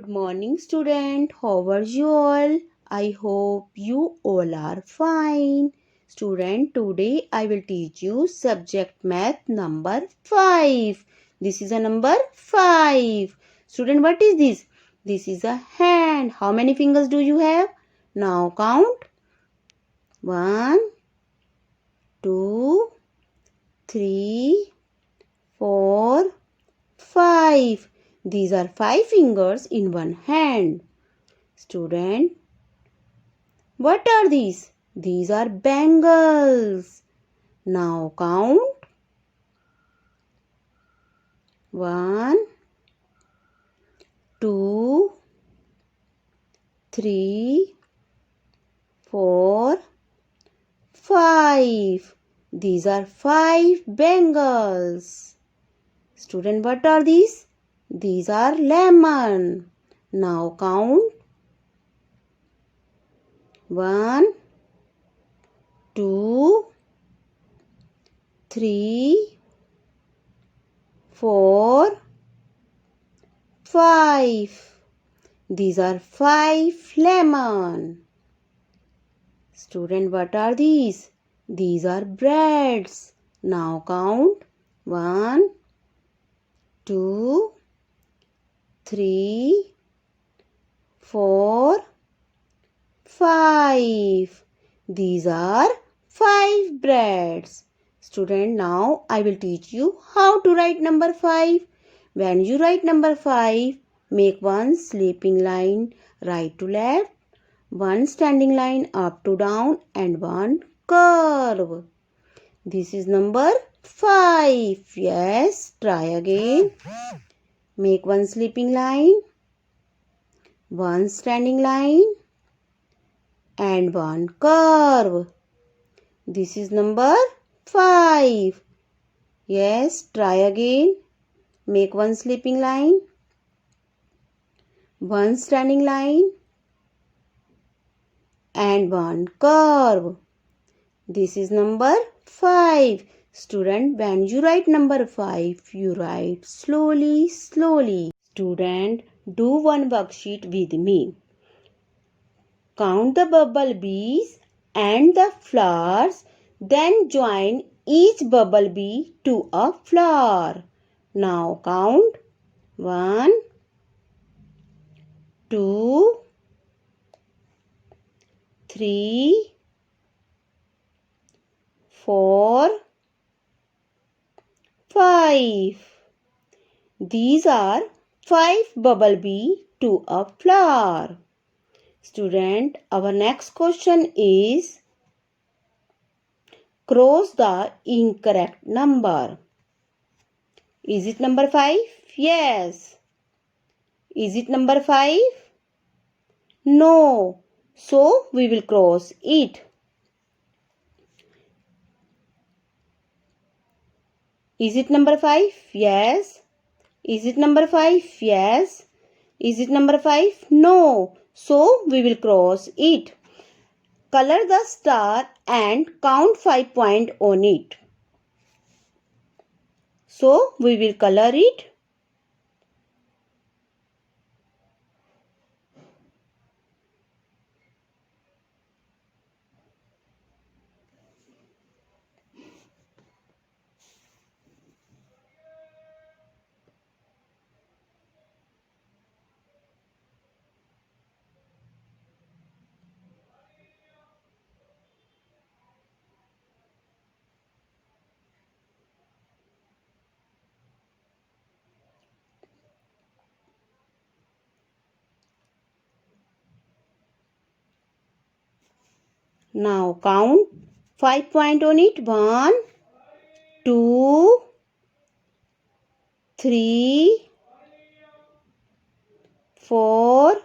Good morning, student. How are you all? I hope you all are fine. Student, today I will teach you subject math number 5. This is a number 5. Student, what is this? This is a hand. How many fingers do you have? Now count. 1, 2, 3, 4, 5. These are 5 fingers in one hand. Student, what are these? These are bangles. Now count. 1, 2, 3, 4, 5. These are 5 bangles. Student, what are these? These are lemon. Now count. 1, 2, 3, 4, 5. These are 5 lemon. Student, what are these? These are breads. Now count. 1, 2, 3, 4, 5. These are 5 breads. Student, now I will teach you how to write number 5. When you write number 5, make one sleeping line right to left, one standing line up to down, and one curve. This is number 5. Yes, try again. Make one sleeping line, one standing line, and one curve. This is number 5. Yes, try again. Make one sleeping line, one standing line, and one curve. This is number 5. Student, when you write number 5, you write slowly, slowly. Student, do one worksheet with me. Count the bubble bees and the flowers, then join each bubble bee to a flower. Now count. 1, 2, 3, 4, 5. These are 5 bubble bee to a flower. Student, our next question is cross the incorrect number. Is it number 5? Yes. Is it number 5? No. So we will cross it. Is it number 5? Yes. Is it number 5? Yes. Is it number 5? No. So we will cross it. Color the star and count 5 points on it. So we will color it. Now count 5 points on it. 1, 2, 3, 4,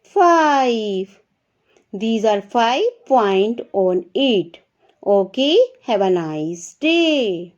5. These are 5 points on it. Okay, have a nice day.